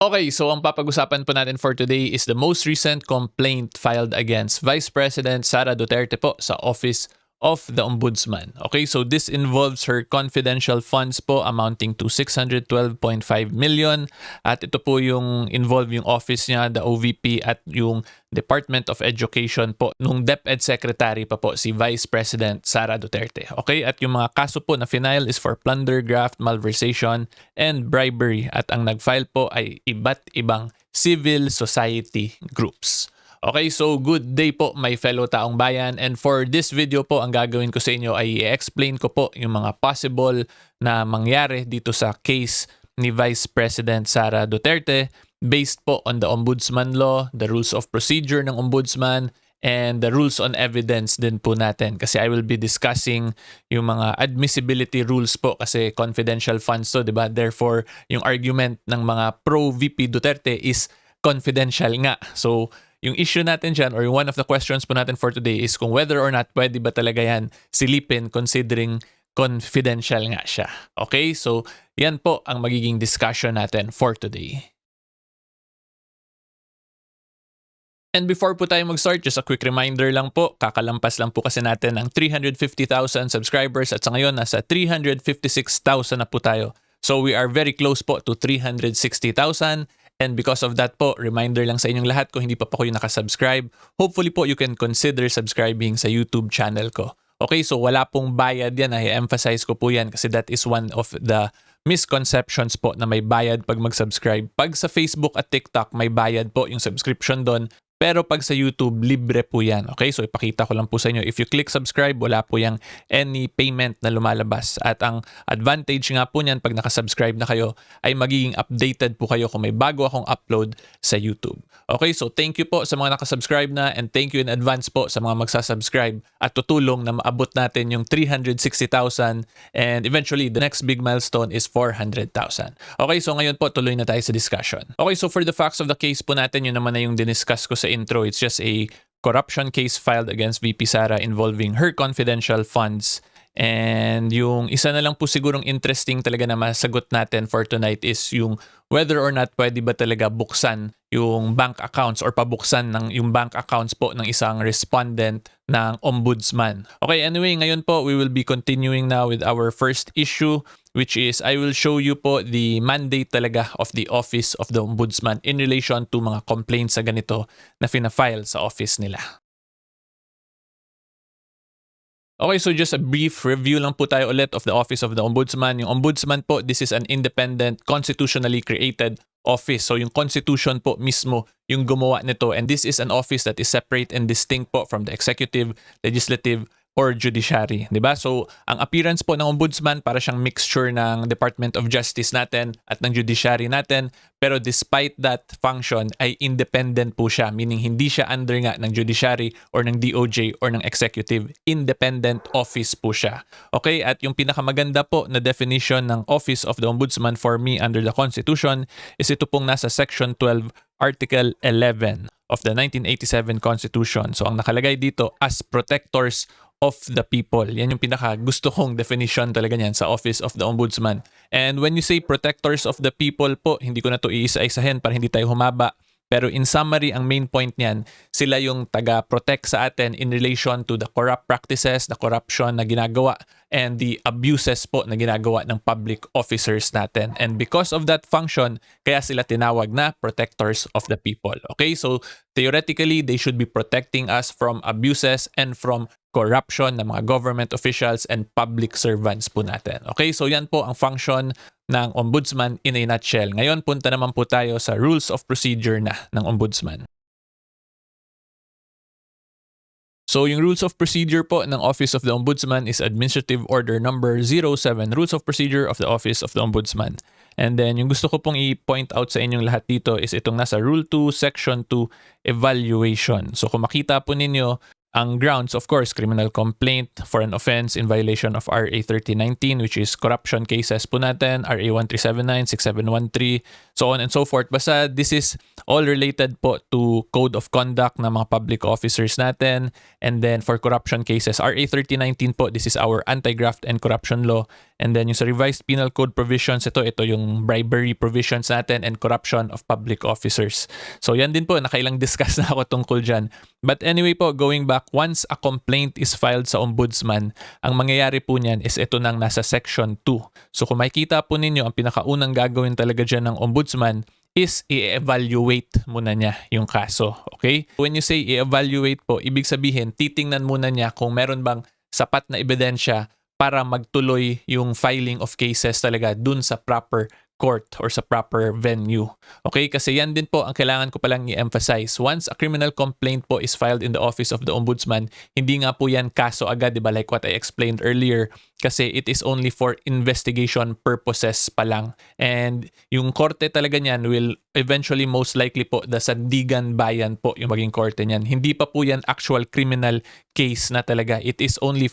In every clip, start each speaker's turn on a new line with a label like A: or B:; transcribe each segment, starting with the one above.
A: Okay, so ang papag-usapan po natin for today is the most recent complaint filed against Vice President Sara Duterte po sa Office of the Ombudsman. Okay, so this involves her confidential funds po amounting to 612.5 million at ito po yung involve yung office niya, the OVP at yung Department of Education po nung DepEd Secretary pa po si Vice President Sara Duterte. Okay, at yung mga kaso po na final is for plunder, graft, malversation, and bribery at ang nag-file po ay iba't ibang civil society groups. Okay, so good day po my fellow taong bayan, and for this video po ang gagawin ko sa inyo ay i-explain ko po yung mga possible na mangyari dito sa case ni Vice President Sara Duterte based po on the Ombudsman Law, the rules of procedure ng Ombudsman, and the rules on evidence din po natin kasi I will be discussing yung mga admissibility rules po kasi confidential funds to, diba? Therefore, yung argument ng mga pro-VP Duterte is confidential nga. So, yung issue natin dyan or one of the questions po natin for today is kung whether or not pwede ba talaga yan silipin considering confidential nga siya. Okay? So, yan po ang magiging discussion natin for today. And before po tayo mag-start, just a quick reminder lang po, kakalampas lang po kasi natin ang 350,000 subscribers at sa ngayon nasa 356,000 na po tayo. So we are very close po to 360,000. And because of that po, reminder lang sa inyong lahat kung hindi pa po kayo nakasubscribe, hopefully po you can consider subscribing sa YouTube channel ko. Okay, so wala pong bayad yan. I-emphasize ko po yan kasi that is one of the misconceptions po na may bayad pag mag-subscribe. Pag sa Facebook at TikTok, may bayad po yung subscription doon. Pero pag sa YouTube, libre po yan. Okay, so ipakita ko lang po sa inyo. If you click subscribe, wala po yung any payment na lumalabas. At ang advantage nga po niyan pag nakasubscribe na kayo, ay magiging updated po kayo kung may bago akong upload sa YouTube. Okay, so thank you po sa mga nakasubscribe na and thank you in advance po sa mga magsasubscribe at tutulong na maabot natin yung 360,000 and eventually the next big milestone is 400,000. Okay, so ngayon po tuloy na tayo sa discussion. Okay, so for the facts of the case po natin, yun naman na yung diniscuss ko sa intro. It's just a corruption case filed against VP Sara involving her confidential funds. And yung isa na lang po sigurong interesting talaga na masagot natin for tonight is yung whether or not pwede ba talaga buksan yung bank accounts or pabuksan ng yung bank accounts po ng isang respondent ng ombudsman. Okay, anyway, ngayon po we will be continuing now with our first issue, which is I will show you po the mandate talaga of the Office of the Ombudsman in relation to mga complaints sa ganito na fina-file sa office nila. Okay, so just a brief review lang po tayo ulit of the Office of the Ombudsman. Yung Ombudsman po, this is an independent, constitutionally created office. So yung Constitution po mismo yung gumawa nito, and this is an office that is separate and distinct po from the executive, legislative, or judiciary, di ba? So, ang appearance po ng ombudsman para siyang mixture ng Department of Justice natin at ng judiciary natin. Pero despite that function ay independent po siya, meaning hindi siya under nga ng judiciary or ng DOJ or ng executive. Independent office po siya. Okay? At yung pinakamaganda po na definition ng Office of the Ombudsman for me under the Constitution is ito pong nasa Section 12, Article 11 of the 1987 Constitution. So, ang nakalagay dito, as protectors of the people. Yan yung pinaka gusto kong definition talaga niyan sa Office of the Ombudsman. And when you say protectors of the people po, hindi ko na to iisa-isahin para hindi tayo humaba. Pero in summary, ang main point niyan, sila yung taga-protect sa atin in relation to the corrupt practices, the corruption na ginagawa, and the abuses po na ginagawa ng public officers natin. And because of that function, kaya sila tinawag na protectors of the people. Okay, so theoretically, they should be protecting us from abuses and from corruption ng mga government officials and public servants po natin. Okay, so yan po ang function ng Ombudsman in a nutshell. Ngayon, punta naman po tayo sa rules of procedure na ng Ombudsman. So, yung rules of procedure po ng Office of the Ombudsman is Administrative Order Number 07, Rules of Procedure of the Office of the Ombudsman. And then, yung gusto ko pong i-point out sa inyong lahat dito is itong nasa Rule 2, Section 2, Evaluation. So, kung makita po ninyo, ang grounds, of course, criminal complaint for an offense in violation of RA 3019, which is corruption cases po natin, RA 1379, 6713, so on and so forth. Basta this is all related po to code of conduct ng mga public officers natin. And then for corruption cases, RA 3019 po, this is our anti-graft and corruption law. And then yung sa revised penal code provisions, ito yung bribery provisions natin and corruption of public officers. So yan din po, nakailang discuss na ako tungkol dyan. But anyway po, going back, once a complaint is filed sa ombudsman, ang mangyayari po niyan is ito nang nasa section 2. So kung makikita po ninyo, ang pinakaunang gagawin talaga dyan ng ombudsman is i-evaluate muna niya yung kaso. Okay? When you say i-evaluate po, ibig sabihin, titingnan muna niya kung meron bang sapat na ebidensya para magtuloy yung filing of cases talaga dun sa proper court or sa proper venue. Okay? Kasi yan din po ang kailangan ko palang i-emphasize. Once a criminal complaint po is filed in the office of the ombudsman, hindi nga po yan kaso agad, di ba? Like what I explained earlier. Kasi it is only for investigation purposes pa lang. And yung korte talaga niyan will eventually most likely po the Sandigan Bayan po yung maging korte niyan. Hindi pa po yan actual criminal case na talaga. It is only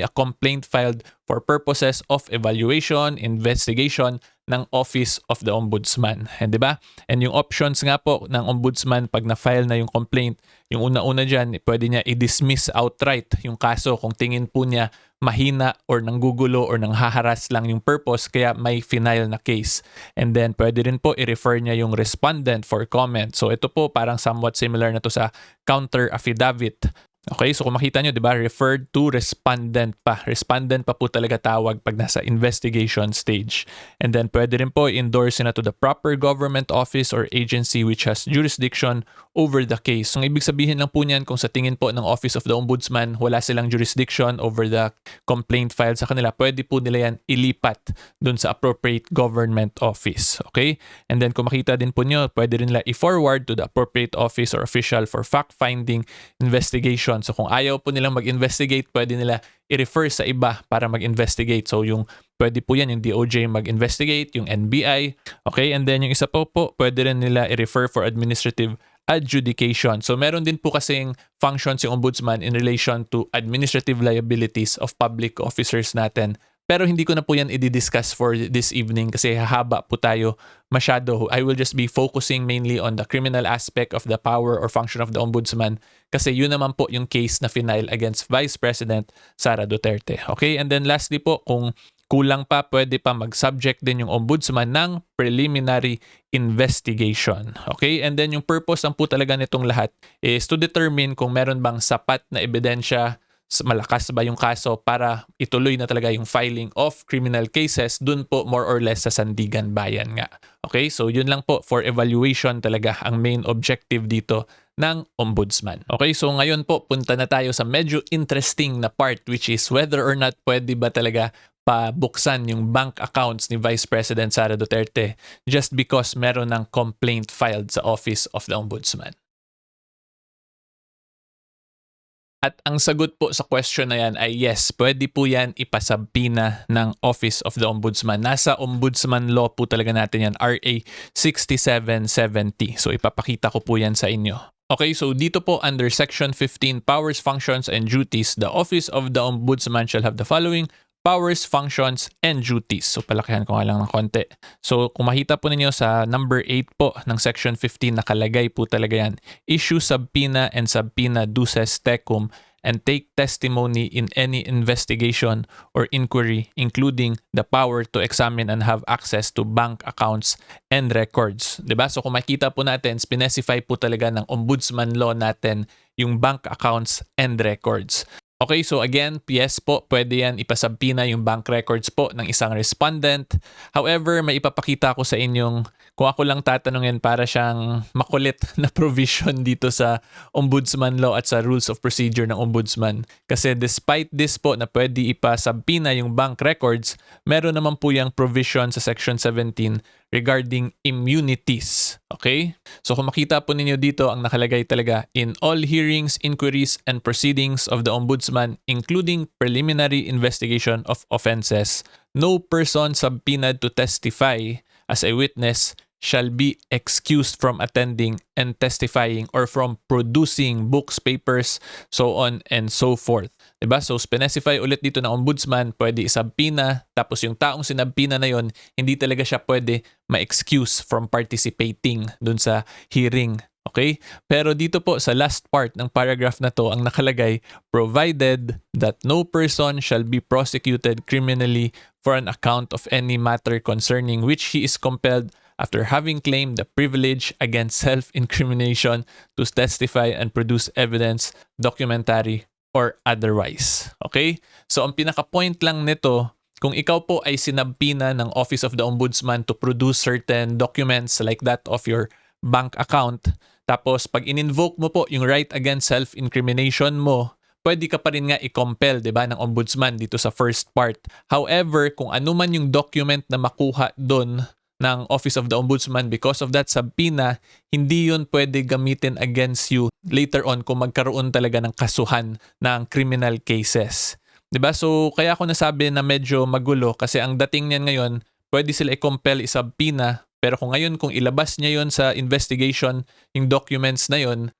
A: a complaint filed for purposes of evaluation, investigation ng Office of the Ombudsman. And di ba? And yung options nga po ng ombudsman pag na-file na yung complaint, yung una-una dyan, pwede niya i-dismiss outright yung kaso kung tingin po niya mahina or nanggugulo or nanghaharas lang yung purpose kaya may final na case. And then pwede rin po i-refer niya yung respondent for comment. So ito po parang somewhat similar na to sa counter affidavit. Okay, so kung makita nyo, di ba, referred to respondent pa. Respondent pa po talaga tawag pag nasa investigation stage. And then pwede rin po endorse na to the proper government office or agency which has jurisdiction over the case. So ibig sabihin lang po niyan kung sa tingin po ng Office of the Ombudsman, wala silang jurisdiction over the complaint filed sa kanila, pwede po nila yan ilipat dun sa appropriate government office. Okay? And then kung makita din po nyo, pwede rin nila i-forward to the appropriate office or official for fact-finding investigation. So kung ayaw po nilang mag-investigate, pwede nila i-refer sa iba para mag-investigate. So yung pwede po yan yung DOJ mag-investigate, yung NBI. Okay, and then yung isa po, pwede rin nila i-refer for administrative adjudication. So meron din po kasing functions yung ombudsman in relation to administrative liabilities of public officers natin. Pero hindi ko na po yan i-discuss for this evening kasi hahaba po tayo masyado. I will just be focusing mainly on the criminal aspect of the power or function of the ombudsman kasi yun naman po yung case na final against Vice President Sara Duterte. Okay? And then lastly po, kung kulang pa, pwede pa mag-subject din yung ombudsman ng preliminary investigation. Okay? And then yung purpose lang po talaga nitong lahat is to determine kung meron bang sapat na ebidensya, malakas ba yung kaso para ituloy na talaga yung filing of criminal cases dun po more or less sa Sandigan Bayan nga. Okay, so yun lang po for evaluation talaga ang main objective dito ng ombudsman. Okay, so ngayon po punta na tayo sa medyo interesting na part which is whether or not pwede ba talaga pabuksan yung bank accounts ni Vice President Sara Duterte just because meron ng complaint filed sa Office of the Ombudsman. At ang sagot po sa question na yan ay yes, pwede po yan ipasabina ng Office of the Ombudsman. Nasa Ombudsman Law po talaga natin yan, RA 6770. So ipapakita ko po yan sa inyo. Okay, so dito po under Section 15, Powers, Functions, and Duties, the Office of the Ombudsman shall have the following powers, functions, and duties. So palakihan ko nga lang ng konti. So kung makita po ninyo sa number 8 po ng Section 15, nakalagay po talaga yan. Issue subpoena and subpoena duces tecum and take testimony in any investigation or inquiry including the power to examine and have access to bank accounts and records. Diba? So kung makita po natin, specify po talaga ng Ombudsman Law natin yung bank accounts and records. Okay, so again, yes po, pwede yan ipasabpina yung bank records po ng isang respondent. However, may ipapakita ko sa inyong, kung ako lang tatanungin, para siyang makulit na provision dito sa Ombudsman Law at sa Rules of Procedure ng Ombudsman. Kasi despite this po na pwede ipasabpina yung bank records, meron naman po yung provision sa Section 17 regarding immunities. Okay? So kung makita po ninyo dito, ang nakalagay talaga, in all hearings, inquiries, and proceedings of the Ombudsman, including preliminary investigation of offenses, no person subpoenaed to testify as a witness shall be excused from attending and testifying or from producing books, papers, so on and so forth. Diba? So, specify ulit dito na ombudsman, pwede isabpina, tapos yung taong sinabpina na yon, hindi talaga siya pwede ma-excuse from participating dun sa hearing. Okay? Pero dito po sa last part ng paragraph na to, ang nakalagay, provided that no person shall be prosecuted criminally for an account of any matter concerning which he is compelled after having claimed the privilege against self-incrimination to testify and produce evidence, documentary, or otherwise. Okay? So, ang pinaka-point lang nito, kung ikaw po ay sinabpina ng Office of the Ombudsman to produce certain documents like that of your bank account, tapos pag in-invoke mo po yung right against self-incrimination mo, pwede ka pa rin nga i-compel, diba, ng ombudsman dito sa first part. However, kung ano man yung document na makuha doon ng Office of the Ombudsman because of that subpoena, hindi yun pwede gamitin against you later on kung magkaroon talaga ng kasuhan ng criminal cases. Diba? So, kaya ako nasabi na medyo magulo kasi ang dating niyan ngayon, pwede sila i-compel, i-subpoena, pero kung ngayon, kung ilabas niya yun sa investigation, yung documents na yun,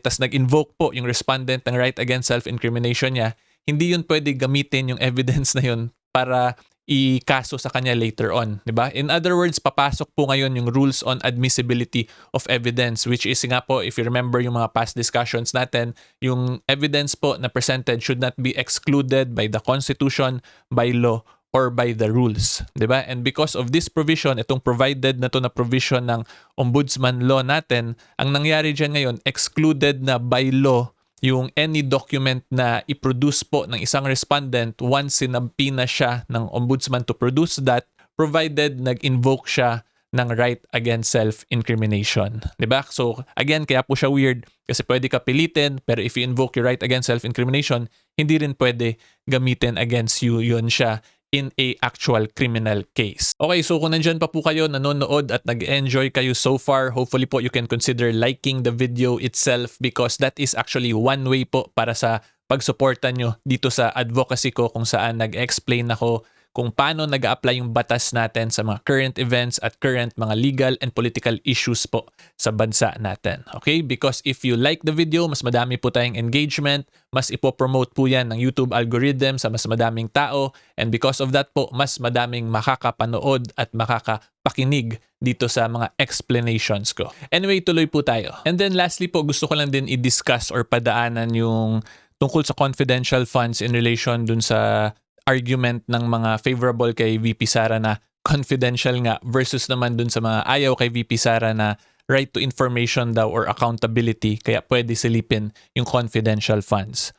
A: tas nag-invoke po yung respondent ng right against self-incrimination niya, hindi yun pwede gamitin yung evidence na yun para ikaso sa kanya later on, di ba? In other words, papasok po ngayon yung rules on admissibility of evidence, which is nga po, if you remember yung mga past discussions natin, yung evidence po na presented should not be excluded by the Constitution, by law, or by the rules, di ba? And because of this provision, itong provided na to na provision ng ombudsman law natin, ang nangyari dyan ngayon, excluded na by law yung any document na i-produce po ng isang respondent once sinabpina siya ng ombudsman to produce that, provided nag-invoke siya ng right against self-incrimination. Diba? So, again, kaya po siya weird kasi pwede ka pilitin, pero if you invoke your right against self-incrimination, hindi rin pwede gamitin against you yun siya in a actual criminal case. Okay, so kung nandyan pa po kayo, nanonood at nag-enjoy kayo so far, hopefully po you can consider liking the video itself because that is actually one way po para sa pagsuporta nyo dito sa advocacy ko kung saan nag-explain ako kung paano nag-a-apply yung batas natin sa mga current events at current mga legal and political issues po sa bansa natin. Okay? Because if you like the video, mas madami po tayong engagement, mas ipopromote po yan ng YouTube algorithm sa mas madaming tao, and because of that po, mas madaming makakapanood at makakapakinig dito sa mga explanations ko. Anyway, tuloy po tayo. And then lastly po, gusto ko lang din i-discuss or padaanan yung tungkol sa confidential funds in relation dun sa argument ng mga favorable kay VP Sara na confidential nga versus naman dun sa mga ayaw kay VP Sara na right to information daw or accountability kaya pwede silipin yung confidential funds.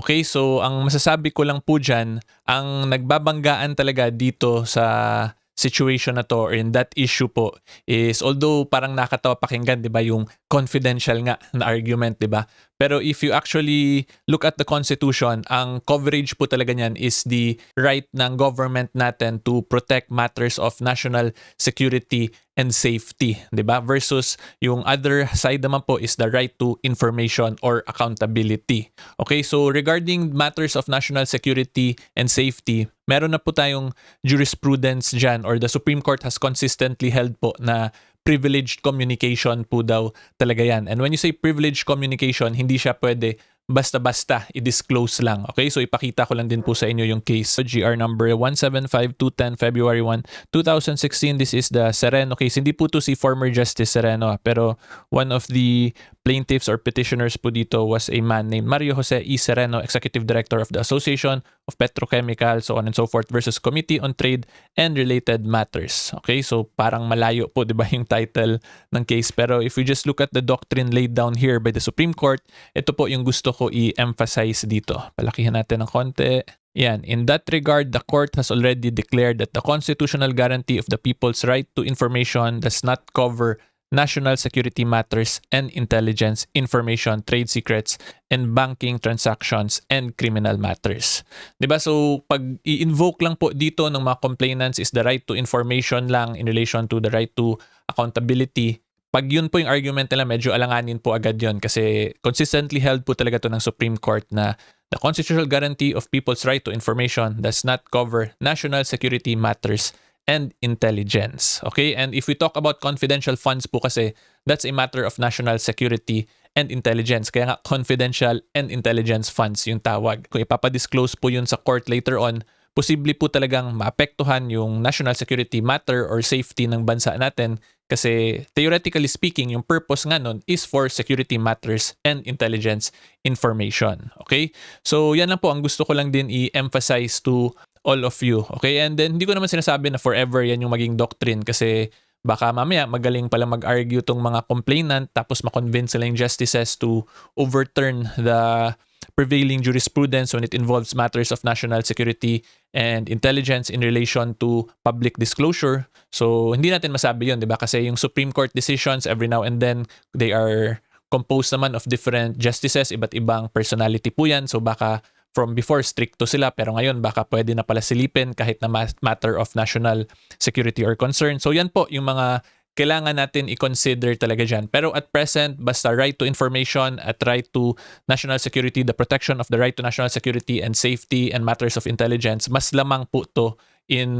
A: Okay, so ang masasabi ko lang po dyan, ang nagbabanggaan talaga dito sa situation na to or in that issue po is although parang nakatawa pakinggan, 'di ba, yung confidential nga na argument, 'di ba? Pero if you actually look at the Constitution, ang coverage po talaga niyan is the right ng government natin to protect matters of national security and safety, 'di ba? Versus yung other side naman po is the right to information or accountability. Okay, so regarding matters of national security and safety, meron na po tayong jurisprudence dyan or the Supreme Court has consistently held po na privileged communication po daw talaga yan. And when you say privileged communication, hindi siya pwede basta-basta i-disclose lang. Okay, so ipakita ko lang din po sa inyo yung case. So, GR number 175210 February 1, 2016. This is the Sereno case. Hindi po to si former Justice Sereno, pero one of the plaintiffs or petitioners po dito was a man named Mario Jose E. Sereno, Executive Director of the Association of Petrochemical, so on and so forth, versus Committee on Trade and Related Matters. Okay, so parang malayo po, di ba, yung title ng case. Pero if you just look at the doctrine laid down here by the Supreme Court, ito po yung gusto ko i-emphasize dito. Palakihan natin ng konti. Yan. In that regard, the court has already declared that the constitutional guarantee of the people's right to information does not cover national security matters and intelligence, information, trade secrets, and banking transactions and criminal matters. Diba? So, pag i-invoke lang po dito ng mga complainants is the right to information lang in relation to the right to accountability. Pag yun po yung argument nila, medyo alanganin po agad yun kasi consistently held po talaga to ng Supreme Court na the constitutional guarantee of people's right to information does not cover national security matters and intelligence. Okay? And if we talk about confidential funds po kasi, that's a matter of national security and intelligence. Kaya nga, confidential and intelligence funds yung tawag. Kung ipapadisclose po yun sa court later on, posible po talagang maapektuhan yung national security matter or safety ng bansa natin kasi theoretically speaking, yung purpose nga nun is for security matters and intelligence information. Okay? So, yan lang po ang gusto ko lang din i-emphasize to all of you. Okay? And then, hindi ko naman sinasabi na forever yan yung maging doctrine kasi baka mamaya magaling pala mag-argue tong mga complainant tapos makonvince sila yung justices to overturn the prevailing jurisprudence when it involves matters of national security and intelligence in relation to public disclosure. So, hindi natin masabi yun, di ba? Kasi yung Supreme Court decisions, every now and then, they are composed naman of different justices, iba't ibang personality po yan. So, baka from before, stricto sila, pero ngayon, baka pwede na pala silipin kahit na matter of national security or concern. So, yan po yung mga kailangan natin i-consider talaga dyan. Pero at present, basta right to information at right to national security, the protection of the right to national security and safety and matters of intelligence, mas lamang po to in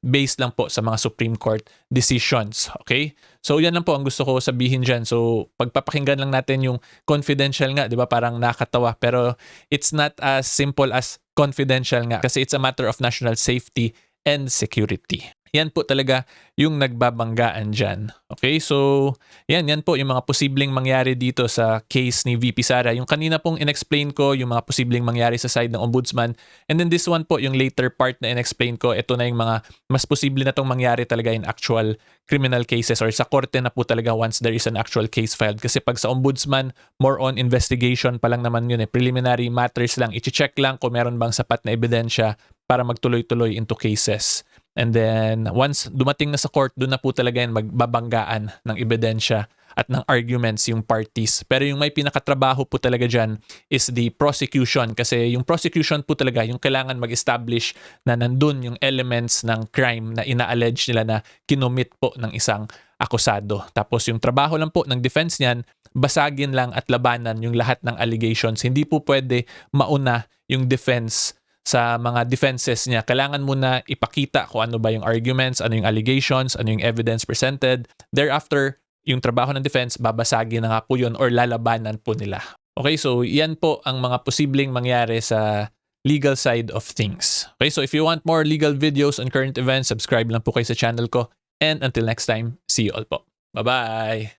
A: based lang po sa mga Supreme Court decisions. Okay? So yan lang po ang gusto ko sabihin dyan. So pagpapakinggan lang natin yung confidential nga, di ba? Parang nakatawa. Pero it's not as simple as confidential nga kasi it's a matter of national safety and security. Yan po talaga yung nagbabanggaan dyan. Okay, so yan po yung mga posibleng mangyari dito sa case ni VP Sara. Yung kanina pong inexplain ko, yung mga posibleng mangyari sa side ng ombudsman. And then this one po, yung later part na inexplain ko, ito na yung mga mas posible na tong mangyari talaga in actual criminal cases or sa korte na po talaga once there is an actual case filed. Kasi pag sa ombudsman, more on investigation pa lang naman yun. Preliminary matters lang. I-check lang kung meron bang sapat na ebidensya para magtuloy-tuloy into cases. And then, once dumating na sa court, doon na po talaga yan magbabanggaan ng ebidensya at ng arguments yung parties. Pero yung may pinakatrabaho po talaga dyan is the prosecution. Kasi yung prosecution po talaga, yung kailangan mag-establish na nandun yung elements ng crime na ina-allege nila na kinomit po ng isang akusado. Tapos yung trabaho lang po ng defense niyan, basagin lang at labanan yung lahat ng allegations. Hindi po pwede mauna yung defense sa mga defenses niya. Kailangan muna ipakita kung ano ba yung arguments, ano yung allegations, ano yung evidence presented. Thereafter, yung trabaho ng defense, babasagin na nga po yun or lalabanan po nila. Okay, so yan po ang mga posibleng mangyari sa legal side of things. Okay, so if you want more legal videos on current events, subscribe lang po kayo sa channel ko. And until next time, see you all po. Bye-bye!